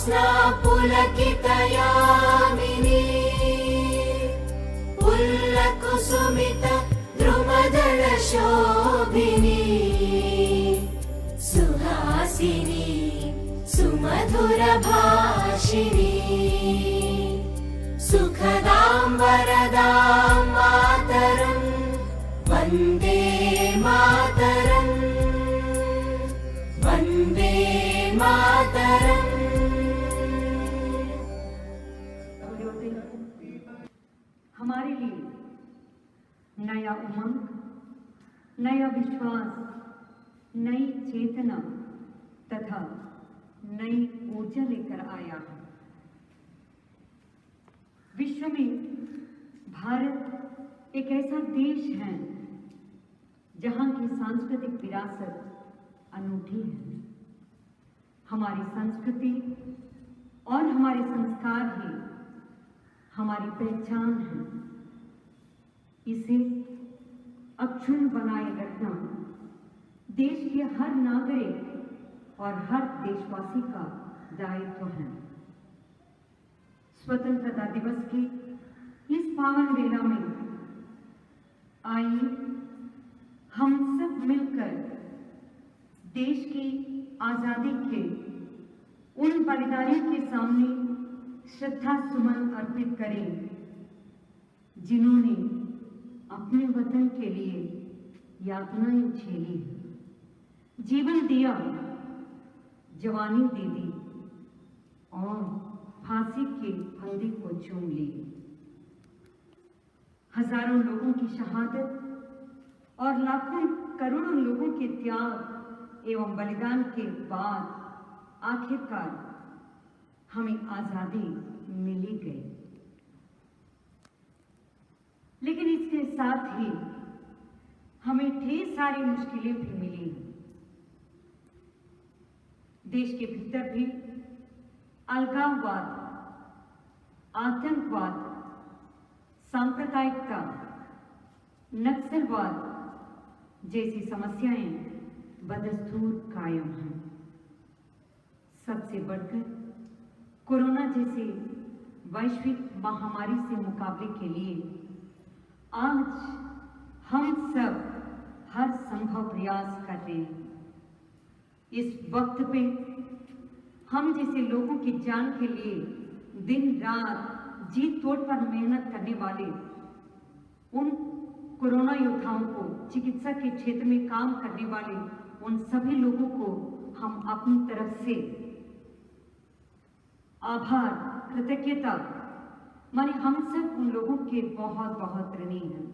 ज्योत्स्ना पुलकितयामिनी पुल्लकुसुमित द्रुमदलशोभिनी सुहासिनी सुमधुरभाषिणी सुखदां वरदां मातरं वन्दे मातरम् वन्दे मातरम्। हमारे लिए नया उमंग, नया विश्वास, नई चेतना तथा नई ऊर्जा लेकर आया है। विश्व में भारत एक ऐसा देश है जहां की सांस्कृतिक विरासत अनूठी है। हमारी संस्कृति और हमारे संस्कार ही हमारी पहचान है। इसे अक्षुण्ण बनाए रखना देश के हर नागरिक और हर देशवासी का दायित्व है। स्वतंत्रता दिवस की इस पावन वेला में आइए हम सब मिलकर देश की आजादी के उन बलिदानियों के सामने श्रद्धा सुमन अर्पित करें जिन्होंने अपने वतन के लिए यातनाएं झेली, जीवन दिया, जवानी दे दी और फांसी के फंदे को चूम ली। हजारों लोगों की शहादत और लाखों करोड़ों लोगों के त्याग एवं बलिदान के बाद आखिरकार हमें आजादी मिली गई। लेकिन इसके साथ ही हमें ढेर सारी मुश्किलें भी मिली। देश के भीतर भी अलगाववाद, आतंकवाद, सांप्रदायिकता, नक्सलवाद जैसी समस्याएं बदस्तूर कायम हैं। सबसे बढ़कर कोरोना जैसे वैश्विक महामारी से मुकाबले के लिए आज हम सब हर संभव प्रयास कर रहे हैं। इस वक्त पे हम जैसे लोगों की जान के लिए दिन रात जी तोड़ पर मेहनत करने वाले उन कोरोना योद्धाओं को, चिकित्सा के क्षेत्र में काम करने वाले उन सभी लोगों को हम अपनी तरफ से आभार, कृतज्ञता माने हम सब उन लोगों के बहुत बहुत ऋणी हैं।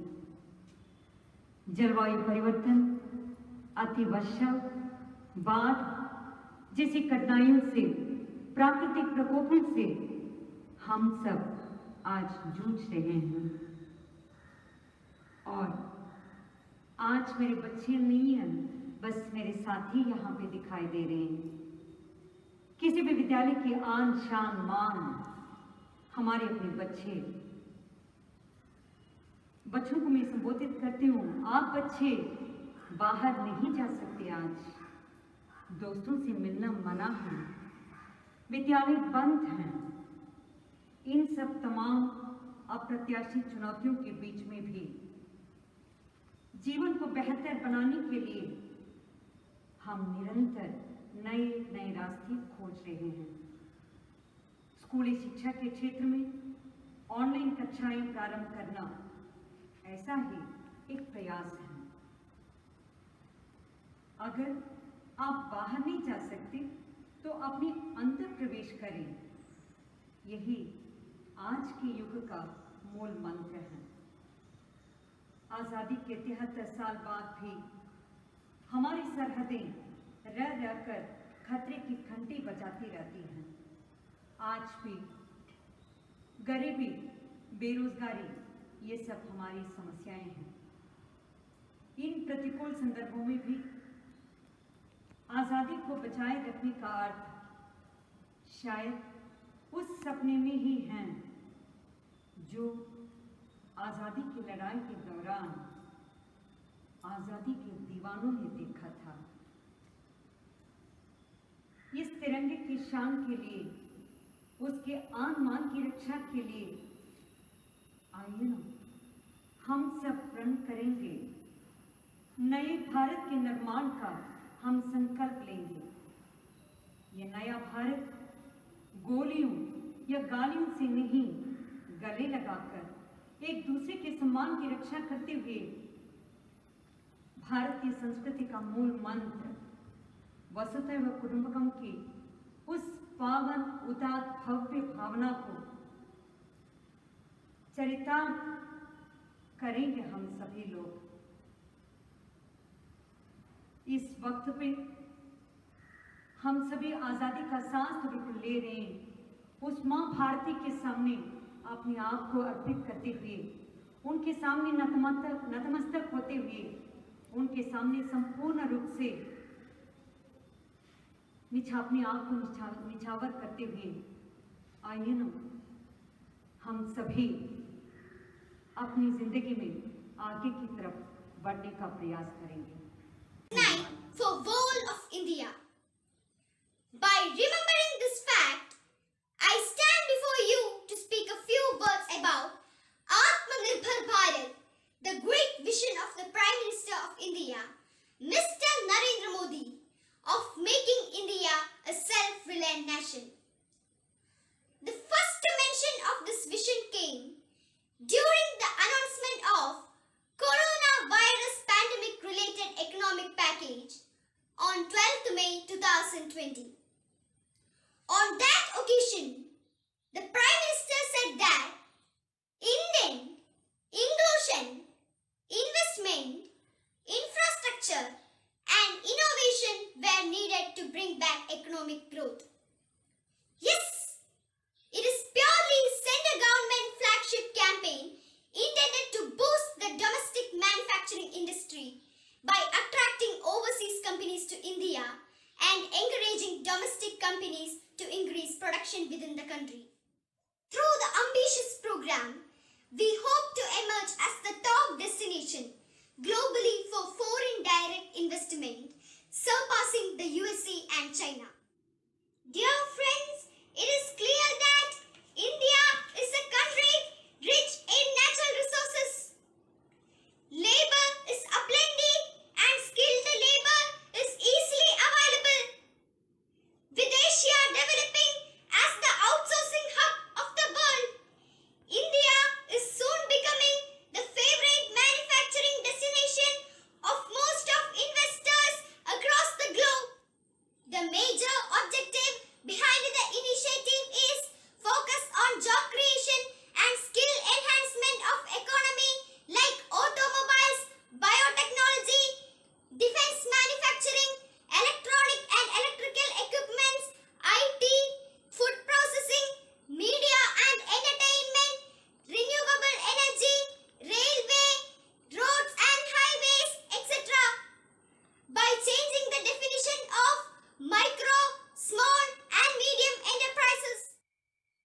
जलवायु परिवर्तन, अतिवर्षा, बाढ़ जैसी कठिनाइयों से, प्राकृतिक प्रकोपों से हम सब आज जूझ रहे हैं। और आज मेरे बच्चे नहीं हैं, बस मेरे साथी यहाँ पे दिखाई दे रहे हैं। किसी भी विद्यालय की आन शान मान हमारे अपने बच्चों को मैं संबोधित करती हूँ। आप बच्चे बाहर नहीं जा सकते, आज दोस्तों से मिलना मना है, विद्यालय बंद हैं। इन सब तमाम अप्रत्याशित चुनौतियों के बीच में भी जीवन को बेहतर बनाने के लिए हम निरंतर नए नए रास्ते खोज रहे हैं। स्कूली शिक्षा के क्षेत्र में ऑनलाइन कक्षाएं प्रारंभ करना ऐसा ही एक प्रयास है। अगर आप बाहर नहीं जा सकते तो अपने अंदर प्रवेश करें। यही आज के युग का मूल मंत्र है। आजादी के 73 साल बाद भी हमारी सरहदें रह रहकर खतरे की घंटी बजाती रहती हैं। आज भी गरीबी, बेरोजगारी ये सब हमारी समस्याएं हैं। इन प्रतिकूल संदर्भों में भी आजादी को बचाए रखने का अर्थ शायद उस सपने में ही है जो आजादी की लड़ाई के दौरान आजादी के दीवानों ने देखा था। इस तिरंगे की शान के लिए उसके आन मान की रक्षा के लिए आइए ना हम सब प्रण करेंगे, नए भारत के निर्माण का हम संकल्प लेंगे। ये नया भारत गोलियों या गालियों से नहीं, गले लगाकर एक दूसरे के सम्मान की रक्षा करते हुए भारतीय संस्कृति का मूल मंत्र वसुधैव कुटुंबकम की उस पावन उदात्त भव्य भावना को चरितार्थ करेंगे हम सभी लोग। इस वक्त पे हम सभी आजादी का सांस तो बिल्कुल ले रहे हैं। उस मां भारती के सामने अपने आप को अर्पित करते हुए, उनके सामने नतमस्तक होते हुए, उनके सामने संपूर्ण रूप से अपने आप को निछावर करते हुए आइए ना हम सभी अपनी जिंदगी में आगे की तरफ बढ़ने का प्रयास करेंगे। Night for whole of India. By remembering this fact, I stand before you to speak a few words about Atmanirbhar Bharat, the great vision of the Prime Minister of India, Mr. Narendra Modi, of making India a self-reliant nation. The first mention of this vision came during the announcement of coronavirus pandemic-related economic package on 12th May 2020. On that occasion, the Prime Minister said that Indian inclusion, investment, infrastructure and innovation were needed to bring back economic growth. Yes, it is purely central government flagship campaign intended to boost the domestic manufacturing industry by attracting overseas companies to India and encouraging domestic companies to increase production within the country. Through the ambitious program, we hope to emerge as the top destination globally for foreign direct investment, surpassing the USA and China. Dear friends, it is clear that India is a country rich in natural resources. Labor is aplenty and skilled labor is easily available. With Asia developing as the outsourcing hub of the world, India is soon becoming the favorite manufacturing destination of most of investors across the globe. The major objective behind the initiative is focus on job creation and skill enhancement of economy like automobiles, biotechnology, defense manufacturing, electronic and electrical equipments, IT, food processing, media and entertainment, renewable energy, railway, roads and highways, etc. By changing the definition of micro, small and medium enterprises.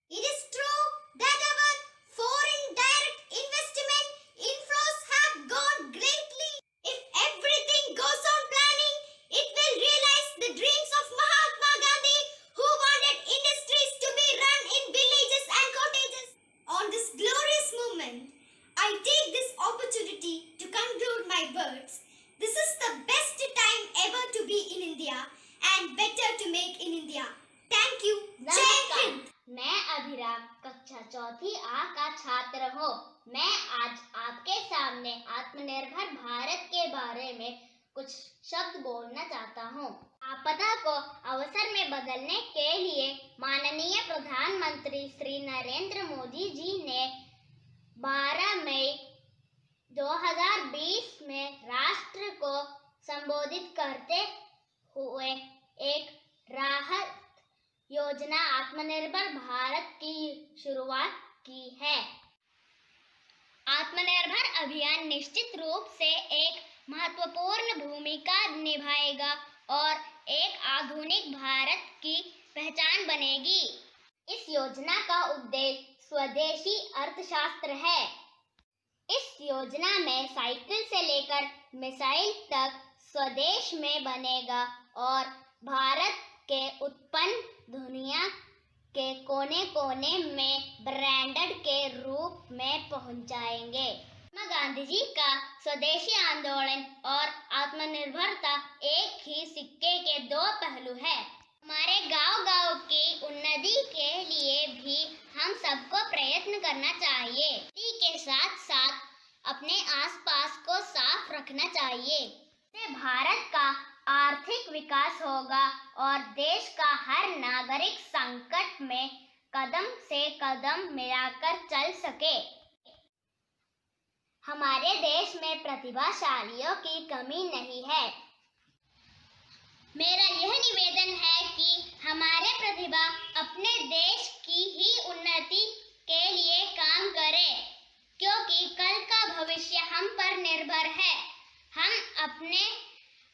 It is true that our foreign direct investment inflows have gone greatly. If everything goes on planning, it will realize the dreams of Mahatma Gandhi, who wanted industries to be run in villages and cottages. On this glorious moment, I take this opportunity to conclude my words. This is the best time ever to be in India and better to make in India. Thank you. Jai Hind. मैं अभिराम कक्षा चौथी आ का छात्र हूँ। मैं आज आपके सामने आत्मनिर्भर भारत के बारे में कुछ शब्द बोलना चाहता हूँ। आपदा को अवसर में बदलने के लिए माननीय प्रधानमंत्री श्री नरेंद्र मोदी जी ने 12 मई 2020 में राष्ट्र को संबोधित करते हुए एक राहत योजना आत्मनिर्भर भारत की शुरुआत की है। आत्मनिर्भर अभियान निश्चित रूप से एक महत्वपूर्ण भूमिका निभाएगा और एक आधुनिक भारत की पहचान बनेगी। इस योजना का उद्देश्य स्वदेशी अर्थशास्त्र है। इस योजना में साइकिल से लेकर मिसाइल तक स्वदेश में बनेगा और भारत के उत्पन्न दुनिया के कोने कोने में ब्रांडेड के रूप में पहुंचाएंगे। महात्मा गांधी जी का स्वदेशी आंदोलन और आत्मनिर्भरता एक ही सिक्के के दो पहलू है। हमारे गांव-गांव की उन्नति के लिए भी हम सबको प्रयत्न करना चाहिए। इसी के साथ साथ अपने आसपास को साफ रखना चाहिए। इससे भारत का आर्थिक विकास होगा और देश का हर नागरिक संकट में कदम से कदम मिलाकर चल सके। हमारे देश में प्रतिभाशालियों की कमी नहीं है। मेरा यह निवेदन है कि हमारे प्रतिभा अपने देश की ही उन्नति के लिए काम करे, क्योंकि कल का भविष्य हम पर निर्भर है। हम अपने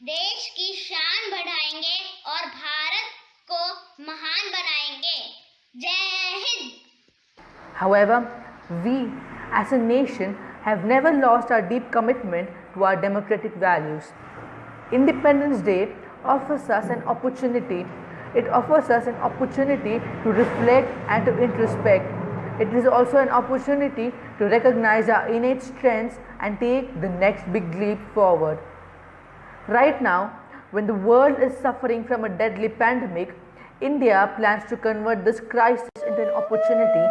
देश की शान बढ़ाएंगे और भारत को महान बनाएंगे। जय Hind. However, we as a nation have never lost our deep commitment to our democratic values. Independence Day offers us an opportunity. It offers us an opportunity to reflect and to introspect. It is also an opportunity to recognize our innate strengths and take the next big leap forward. Right now, when the world is suffering from a deadly pandemic, India plans to convert this crisis into an opportunity.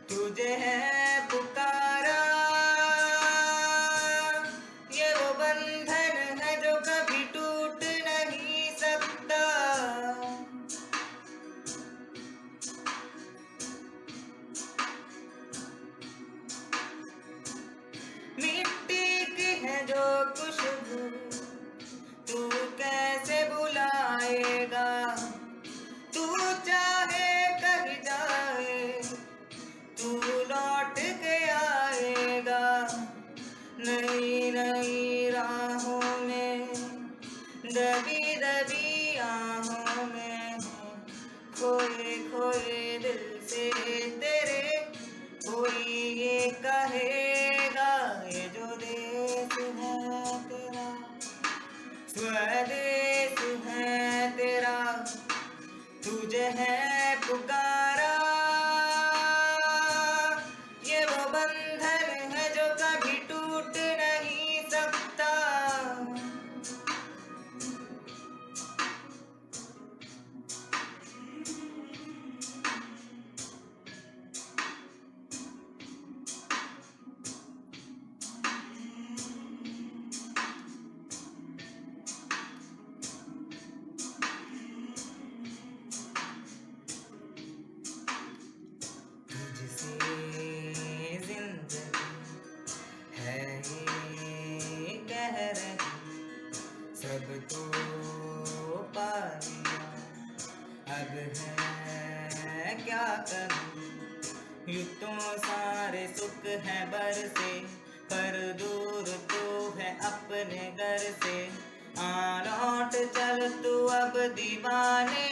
तुझे है पुकारा, ये वो बंधन है जो कभी टूट नहीं सकता। मिट्टी की है जो खुशबू तू कैसे बुलाएगा, तू चाहे कहीं जाए तू लौट के आएगा। नई नई राहों में दबी दबी आहों में खोए खोए दिल से तेरे कोई ये कहेगा, ये जो देश है तेरा स्वदेश है तेरा, तुझे है पुकारा, ये वो बंधन है जो कभी टूट नहीं सकता। तुझसे जिंदगी है ये कह रही, सब तो पा लिया, अब है क्या करूं। यूं तो सारे सुख है बरसे, पर दूर तू है अपने घर से। आ लौट चल तू अब दीवाने,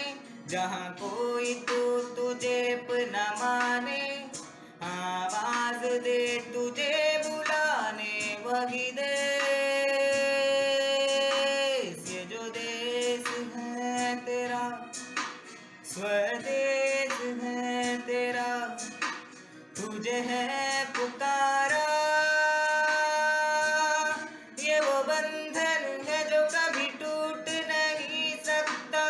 जहाँ कोई तू तुझे न माने। आवाज दे तुझे बुलाने वही देश, ये जो देश है तेरा स्वदेश है तेरा, तुझे है पुकारा, ये वो बंधन है जो कभी टूट नहीं सकता।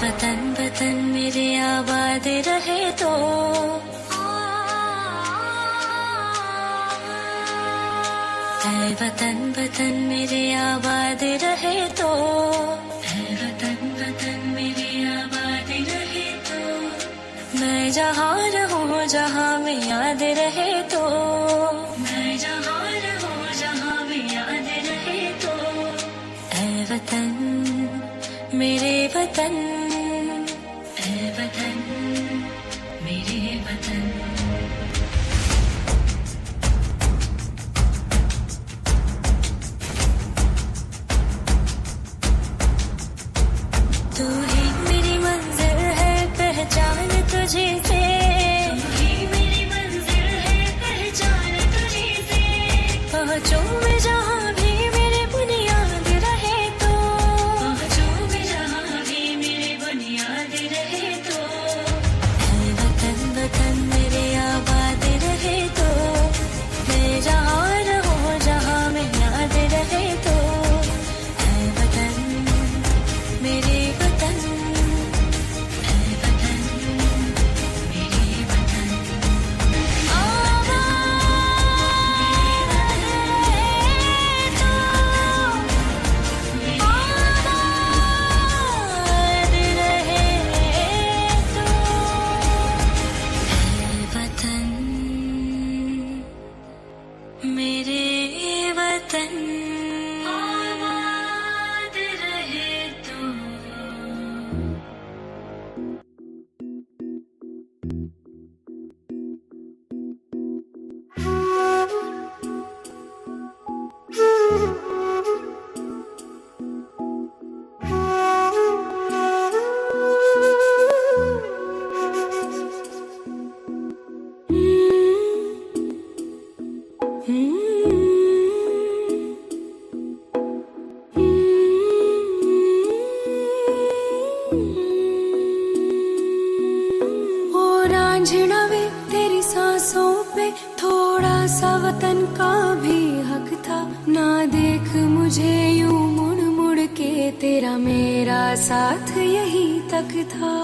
वतन वतन मेरे आबाद रहे तो, है वतन वतन मेरे आबाद रहे तो, है वतन वतन मेरे आबाद रहे तो, मैं जहाँ रहूँ जहाँ में याद रहे तो, मैं जहाँ रहूँ जहाँ में याद रहे तो, है वतन मेरे वतन, ऐ वतन मेरे वतन। तू ही मेरी मंजिल है, पहचान तुझे से, तू ही मेरी मंजिल है, पहचान तुझे से। पहुंचूं मैं जहां भी मेरे बुनियाद रहे तो, पहुंचूं मैं जहां भी मेरे बुनियाद रहे तो। ऐ वतन वतन मेरे आबाद रहे तो, मैं जहां रहूं जहां में याद रहे तो। ऐ वतन मेरे वतन, ऐ वतन मेरे वतन। आबाद रहे तो, आबाद रहे तो। ऐ वतन मेरे वतन, आबाद रहे तो। ओ रांझना वे तेरी सांसों पे थोड़ा सा वतन का भी हक था। ना देख मुझे यूं मुड़ मुड़ के, तेरा मेरा साथ यही तक था।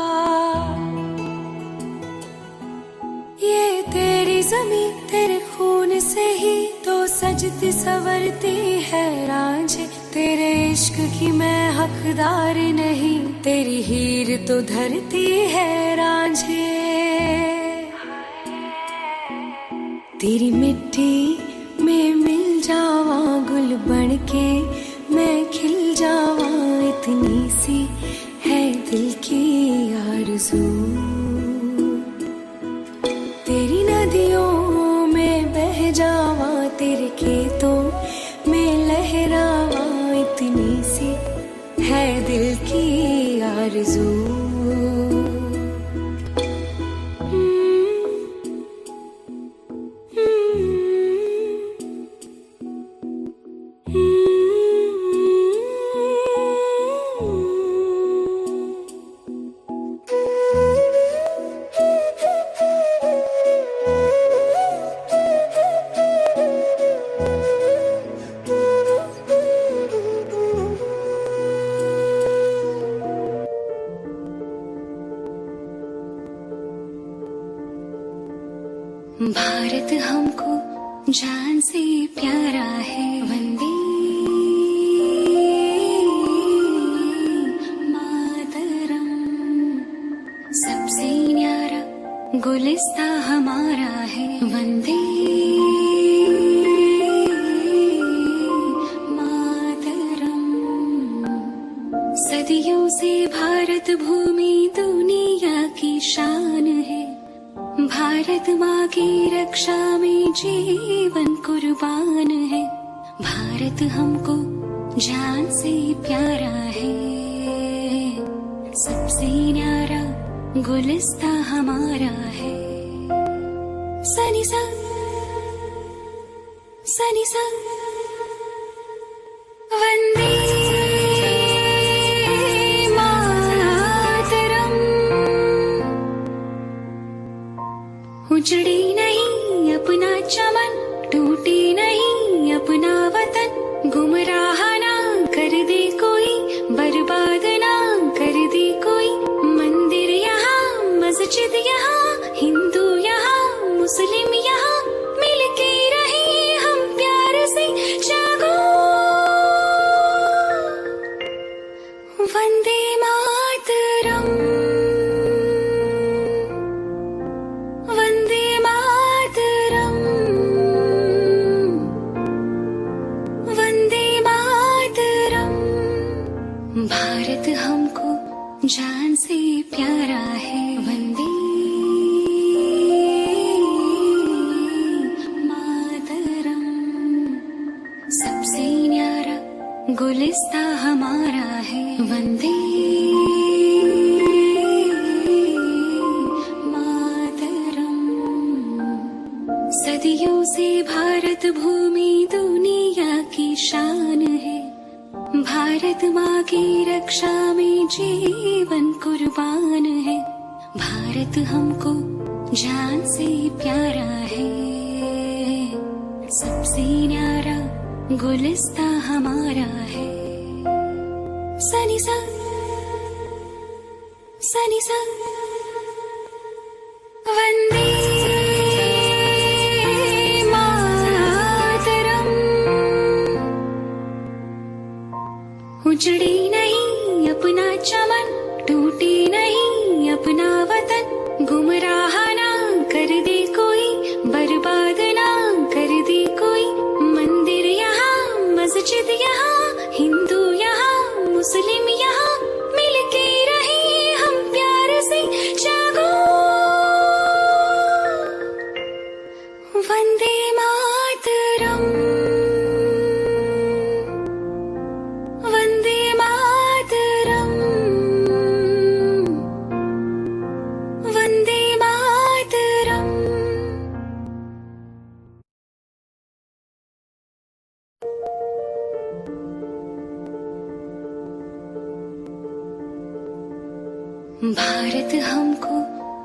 ये तेरी ज़मीं तेरे खून से ही तो सजती संवरती है रांझे। तेरे इश्क की मैं हकदार नहीं, तेरी हीर तो धरती है रांझे। तेरी मिट्टी में मिल जावा गुल बन के, मैं खिल जावा, इतनी सी है दिल की आरज़ू। तेरी नदियों में बह जावा, तेरे खेतों में लहरावा, इतनी सी है दिल की आरज़ू। भारत हमको जान से प्यारा है, वंदे मातरम। सबसे न्यारा गुलिस्ता हमारा है, वंदे मातरम। सदियों से भारत भूमि दुनिया की शान है। भारत माँ की रक्षा में जीवन कुर्बान है। भारत हमको जान से प्यारा है, सबसे न्यारा गुलिस्ता हमारा है। सनी सा वंदे मातरम। उजड़ी नहीं अपना चमन, टूटी नहीं अपना वतन। गुमराह ना कर दे कोई, बर्बाद ना कर दे कोई। मंदिर यहाँ, मस्जिद यहाँ, हिंदू यहाँ, मुस्लिम यहाँ, मिलके रहे हम प्यार से। जान से प्यारा है। वंदे मातरम, सबसे न्यारा गुलिस्ता हमारा है। वंदे मातरम, सदियों से भारत भूमि दुनिया की शान है। भारत माँ की रक्षा में जीवन कुर्बान है। भारत हमको जान से प्यारा है। सबसे न्यारा गुलिस्ता हमारा है। सनी सा सनी सा, वंदे मातरम। उजड़ी नहीं अपना चमन, टूटे नहीं अपना वतन। गुमराह ना कर दे कोई, बर्बाद ना कर दे कोई। मंदिर यहाँ, मस्जिद यहाँ, हिंदू यहाँ, मुस्लिम यहाँ, मिलके रहे हम प्यार से। जागो वंदे मातरम, वंदे मातरम, वंदे मातरम। भारत हमको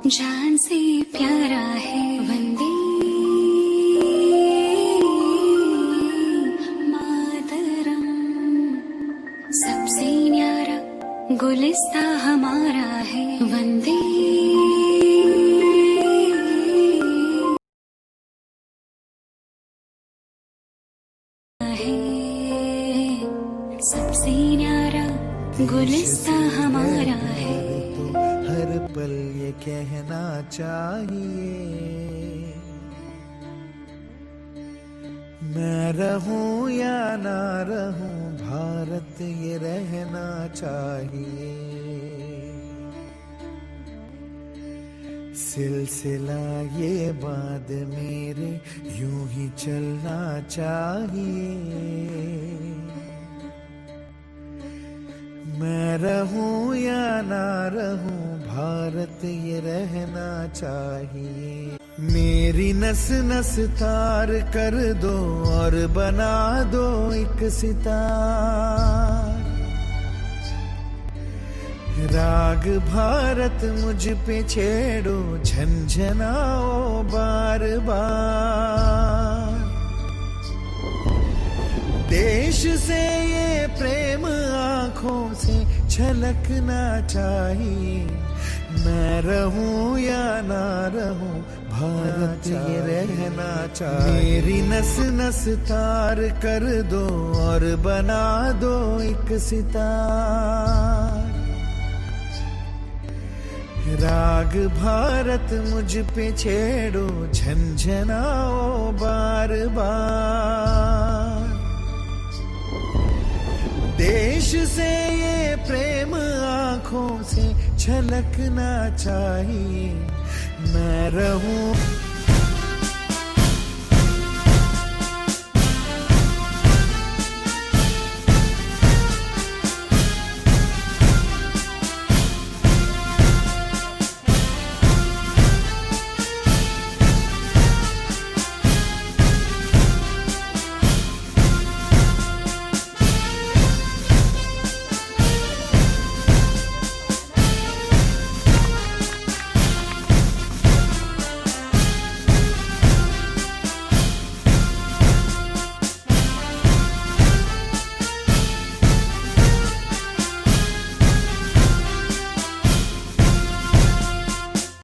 जान से प्यारा है। वंदे मातरम, सबसे न्यारा गुलिस्ता हमारा है। वंदे है, सबसे न्यारा गुलिस्ता हमारा है। हर पल ये कहना चाहिए, मैं रहूं या ना रहूं, भारत ये रहना चाहिए। सिलसिला ये बाद मेरे यूं ही चलना चाहिए। मैं रहूं या ना रहूं, भारत ये रहना चाहिए। मेरी नस नस तार कर दो और बना दो एक सितार। राग भारत मुझ पे छेड़ो, झंझनाओ बार बार। देश से ये प्रेम आँखों से छलकना चाहिए। मैं रहूं या ना रहूं, भारत ये रहना चाहिए। मेरी नस नस तार कर दो और बना दो एक सितार। राग भारत मुझ पे छेड़ो, झंझनाओ बार बार। देश से ये प्रेम आँखों से छलकना चाहिए। मैं रहूं